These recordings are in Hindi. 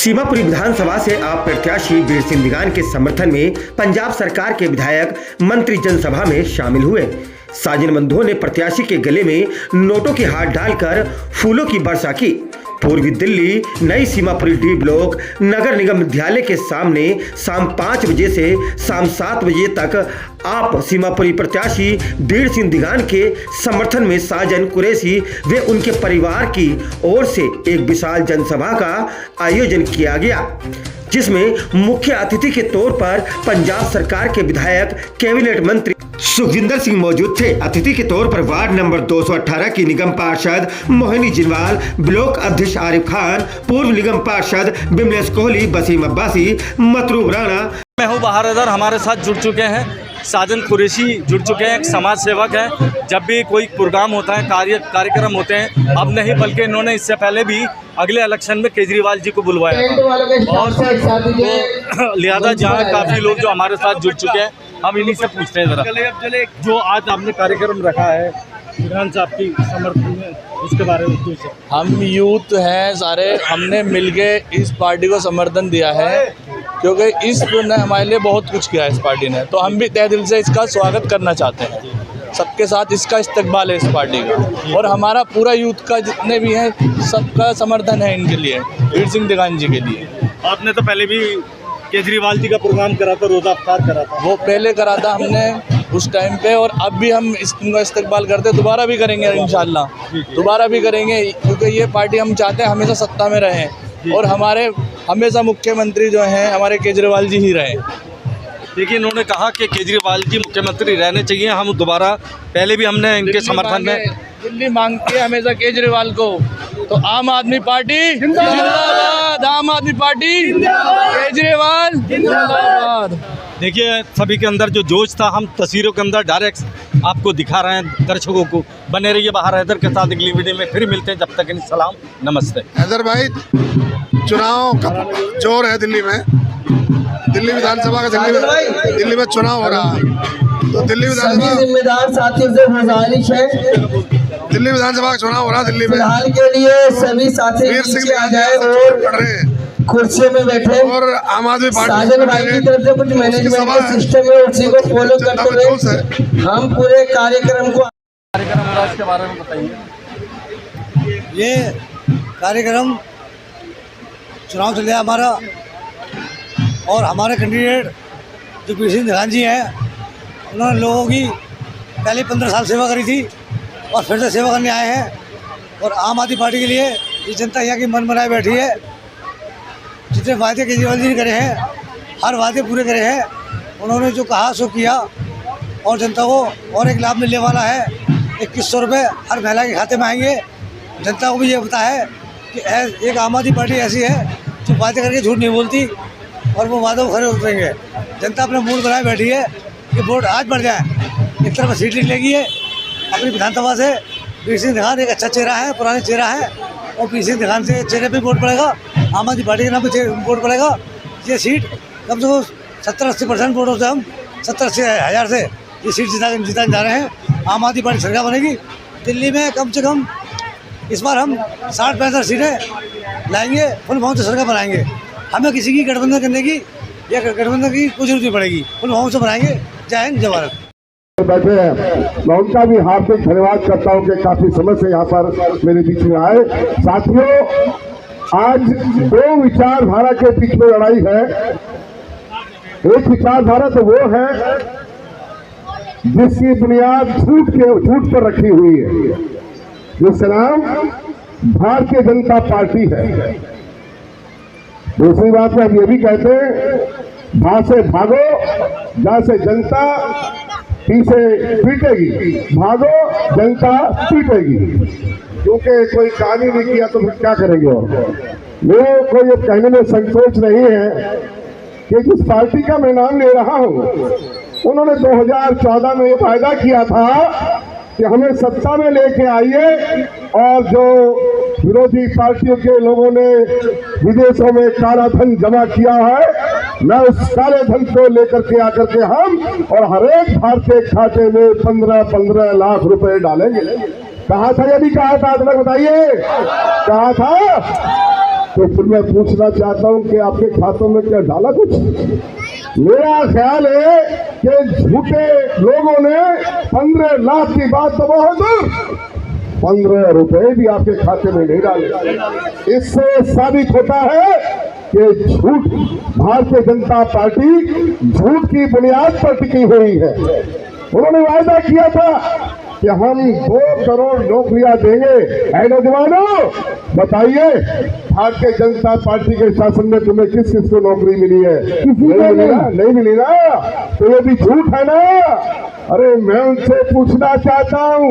सीमापुरी विधानसभा से आप प्रत्याशी वीर सिंह दिगान के समर्थन में पंजाब सरकार के विधायक मंत्री जनसभा में शामिल हुए। साजिन बंधुओं ने प्रत्याशी के गले में नोटों की हार डालकर फूलों की वर्षा की। पूर्वी दिल्ली नई सीमापुरी डी ब्लॉक नगर निगम विद्यालय के सामने शाम 5 बजे से शाम 7 बजे तक आप सीमापुरी प्रत्याशी वीर सिंह दिगान के समर्थन में साजन कुरैशी व उनके परिवार की ओर से एक विशाल जनसभा का आयोजन किया गया, जिसमें मुख्य अतिथि के तौर पर पंजाब सरकार के विधायक कैबिनेट मंत्री सुखजिंदर सिंह मौजूद थे। अतिथि के तौर पर वार्ड नंबर 218 की निगम पार्षद मोहिनी जिनवाल, ब्लॉक अध्यक्ष आरिफ खान, पूर्व निगम पार्षद बिमलेश कोहली, वसीम अब्बासी, मतरूब राणा, मैं हूँ बाहर इधर हमारे साथ जुड़ चुके हैं साजन कुरैशी जुड़ चुके हैं, एक समाज सेवक है। जब भी कोई प्रोग्राम होता है, कार्यक्रम होते हैं, अब नहीं बल्कि इन्होंने इससे पहले भी अगले इलेक्शन में केजरीवाल जी को बुलवाया था और तो लिहाजा जहाँ काफ़ी लोग जो हमारे साथ जुड़ चुके हैं, हम इन्हीं से पूछते हैं ज़रा जो आज आपने कार्यक्रम रखा है दिगान साहब की समर्थन में, उसके बारे में कुछ। हम यूथ हैं सारे, हमने मिलके इस पार्टी को समर्थन दिया है क्योंकि इसने हमारे लिए बहुत कुछ किया है इस पार्टी ने, तो हम भी तहे दिल से इसका स्वागत करना चाहते हैं। सबके साथ इसका इस्तकबाल है इस पार्टी का, और हमारा पूरा यूथ का जितने भी हैं सबका समर्थन है इनके लिए, वीर सिंह दिगान जी के लिए। आपने तो पहले भी केजरीवाल जी का प्रोग्राम करा था, रोज़ा अफ्तार करा था, वो पहले करा था हमने उस टाइम पे, और अब भी हम इनका इस्तकबाल करते, दोबारा भी करेंगे इंशाल्लाह, दोबारा भी करेंगे क्योंकि ये पार्टी हम चाहते हैं हमेशा सत्ता में रहें और हमारे हमेशा मुख्यमंत्री जो हैं हमारे केजरीवाल जी ही रहें। देखिए इन्होंने कहा कि केजरीवाल जी मुख्यमंत्री रहने चाहिए, हम दोबारा पहले भी हमने इनके समर्थन में दिल्ली मांगती है हमेशा केजरीवाल को, तो आम आदमी पार्टी जिंदाबाद, आम आदमी पार्टी केजरीवाल जिंदाबाद। देखिए सभी के अंदर जो जोश था, हम तस्वीरों के अंदर डायरेक्ट आपको दिखा रहे हैं दर्शकों को। बने रहिए बाहर हैदर के साथ, अगली वीडियो में फिर मिलते हैं, जब तक इन सलाम नमस्ते। हैदर भाई, चुनाव का जोर है दिल्ली में, दिल्ली विधानसभा का दिल्ली में चुनाव हो रहा है, तो दिल्ली विधानसभा जिम्मेदार साथियों से गुजारिश है, दिल्ली विधानसभा का चुनाव हो रहा है दिल्ली में, फिलहाल के लिए सभी साथी वीर सिंह नीचे आ जाए और पढ़ रहे हैं कुर्सी में बैठे, और आम आदमी पार्टी साजन भाई की तरफ से कुछ मैनेजमेंट का सिस्टम है, उसी को फॉलो करते हुए हम पूरे कार्यक्रम को के बारे में बताइए। ये कार्यक्रम चुनाव चल रहा है हमारा, और हमारे कैंडिडेट जो वीर सिंह दिगान जी हैं, उन्होंने लोगों की पहले 15 साल सेवा करी थी और फिर से सेवा करने आए हैं, और आम आदमी पार्टी के लिए ये जनता यहाँ की मन बनाए बैठी है। जितने वादे केजरीवाल जी ने करे हैं, हर वादे पूरे करे हैं, उन्होंने जो कहा सो किया, और जनता को और एक लाभ मिलने वाला है। 2100 रुपये हर महिला के खाते में आएंगे। जनता को भी ये पता है कि एक आम आदमी पार्टी ऐसी है जो वादे करके झूठ नहीं बोलती, और वो वादों को खरे उतरेंगे। जनता अपने मूड बनाए बैठी है कि वोट आज बढ़ जाए, एक तरफ सीट निकलेगी है अपनी विधानसभा से। वीर सिंह दिगान एक अच्छा चेहरा है, पुराने चेहरा है, और वीर सिंह दिगान से चेहरे पे वोट पड़ेगा, आम आदमी पार्टी के नाम पे वोट पड़ेगा। ये सीट कम से कम 70-80% वोटों से, हम 70-80 हज़ार से ये सीट जिता जा रहे हैं। आम आदमी पार्टी सरकार बनेगी दिल्ली में, कम से कम इस बार हम 60-65 सीटें लाएंगे, फुल बहुमत से सरकार बनाएंगे। हमें किसी की गठबंधन करने की या गठबंधन की कोई जरूरत नहीं पड़ेगी, फुल बहुमत से बनाएंगे। जय हिंद, जय भारत। बैठे हैं, मैं उनका भी हार्दिक धन्यवाद करता हूं कि काफी समय से यहाँ पर मेरे बीच में आए। साथियों, आज दो विचारधारा के बीच में लड़ाई है। एक विचारधारा तो वो है जिसकी बुनियाद झूठ पर रखी हुई है, जिसका नाम भारतीय जनता पार्टी है। दूसरी बात में हम ये भी कहते हैं, वहां से भागो जहां से जनता पीछे पीटेगी, भागो जनता पीटेगी, क्योंकि कोई काम ही नहीं किया तो फिर क्या करेंगे। और मेरे को ये कहने में संकोच नहीं है कि जिस पार्टी का मैं नाम ले रहा हूं, उन्होंने 2014 में ये वायदा किया था कि हमें सत्ता में लेके आइए, और जो विरोधी पार्टियों के लोगों ने विदेशों में काला धन जमा किया है, मैं उस काले धन को लेकर के आकर के हम और हर एक भारतीय खाते में 15-15 लाख रुपए डालेंगे। कहा था, ये भी कहा था, आप लोग बताइए, कहा था। तो तो फिर मैं पूछना चाहता हूं कि आपके खातों में क्या डाला कुछ? मेरा ख्याल है कि झूठे लोगों ने 15 लाख की बात तो बहुत दूर, 15 रुपए भी आपके खाते में नहीं डाले। इससे साबित होता है कि झूठ, भारतीय जनता पार्टी झूठ की बुनियाद पर टिकी हुई है। उन्होंने वायदा किया था कि हम 2 करोड़ नौकरियां देंगे। ऐ नौजवानों, बताइए भारतीय जनता पार्टी के शासन में तुम्हें किस किस को नौकरी मिली है? नहीं मिली ना, तो ये भी झूठ है ना। अरे मैं उनसे पूछना चाहता हूँ,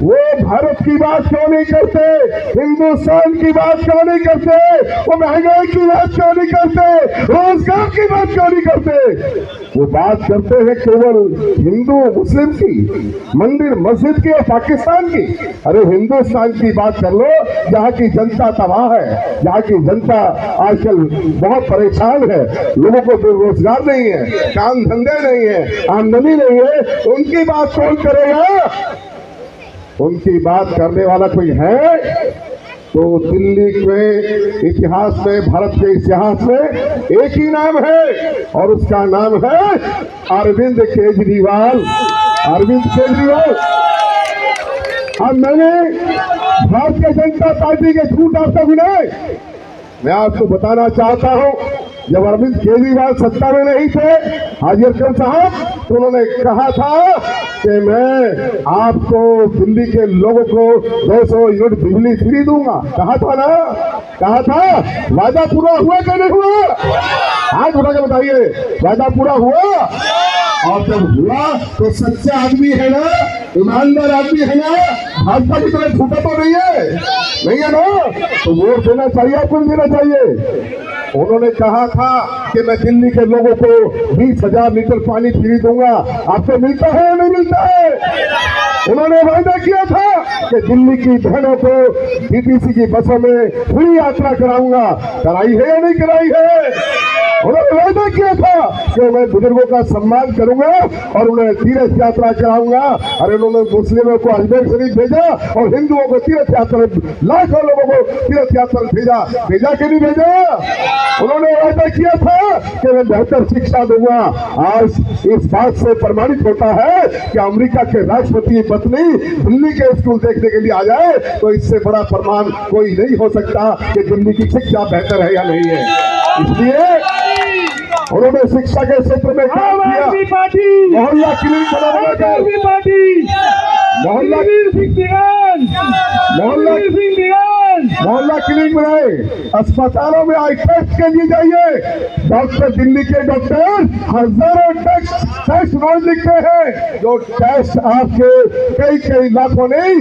वो भारत की बात क्यों नहीं करते? हिंदुस्तान की बात क्यों नहीं करते? वो महंगाई की बात क्यों नहीं करते? रोजगार की बात क्यों नहीं करते? वो बात करते हैं केवल हिंदू मुस्लिम की, मंदिर मस्जिद की और पाकिस्तान की। अरे हिंदुस्तान की बात कर लो, जहाँ की जनता तबाह है, जहाँ की जनता आजकल बहुत परेशान है, लोगों को रोजगार नहीं है, काम धंधे नहीं है, आमदनी नहीं है, उनकी बात कौन करेगा? उनकी बात करने वाला कोई है? तो दिल्ली के इतिहास में, भारत के इतिहास में एक ही नाम है और उसका नाम है अरविंद केजरीवाल। अरविंद केजरीवाल। अब मैंने भारतीय जनता पार्टी के झूठ आपका विनय मैं आपको बताना चाहता हूं, जब अरविंद केजरीवाल सत्ता में नहीं थे, हाजिर खान साहब, तो उन्होंने कहा था कि मैं आपको दिल्ली के लोगों को 200 यूनिट बिजली फ्री दूंगा। कहा था ना, कहा था। वादा पूरा हुआ कि नहीं हुआ? हाथ उठा के बताइए, वादा पूरा हुआ? और जब हुआ तो सच्चा आदमी है ना, ईमानदार आदमी है ना, भाजपा की तरह झूठा तो नहीं है ना? तो वोट देना चाहिए, आपको देना चाहिए। उन्होंने कहा था कि मैं दिल्ली के लोगों को 20,000 लीटर पानी फ्री दूंगा। आपको मिलता है या नहीं मिलता है? उन्होंने वायदा किया था कि दिल्ली की बहनों को डीटीसी की बसों में फ्री यात्रा कराऊंगा। कराई है या नहीं कराई है? उन्होंने वायदा किया था कि मैं बुजुर्गों का सम्मान करूंगा और उन्हें तीर्थ यात्रा कराऊंगा। अरे उन्होंने मुस्लिमों को अजमेर शरीफ भेजा और हिंदुओं को तीर्थ यात्रा, लाखों लोगों को तीर्थ यात्रा भेजा कि नहीं भेजा? उन्होंने वायदा किया था कि मैं बेहतर शिक्षा दूंगा। आज इस बात से प्रमाणित होता है कि अमेरिका के राष्ट्रपति की पत्नी दिल्ली के स्कूल देखने के लिए आ जाए, तो इससे बड़ा प्रमाण कोई नहीं हो सकता कि दिल्ली की शिक्षा बेहतर है या नहीं है। इसलिए उन्होंने शिक्षा के क्षेत्र में काम किया। मोहल्ला क्लिनिक बनाने का, मोहल्ला क्लिनिक बनाए, अस्पतालों में आई टेस्ट के लिए जाइए। डॉक्टर, दिल्ली के डॉक्टर हजारों टेस्ट रोज लिखते हैं, जो टेस्ट आपके कई लाखों नहीं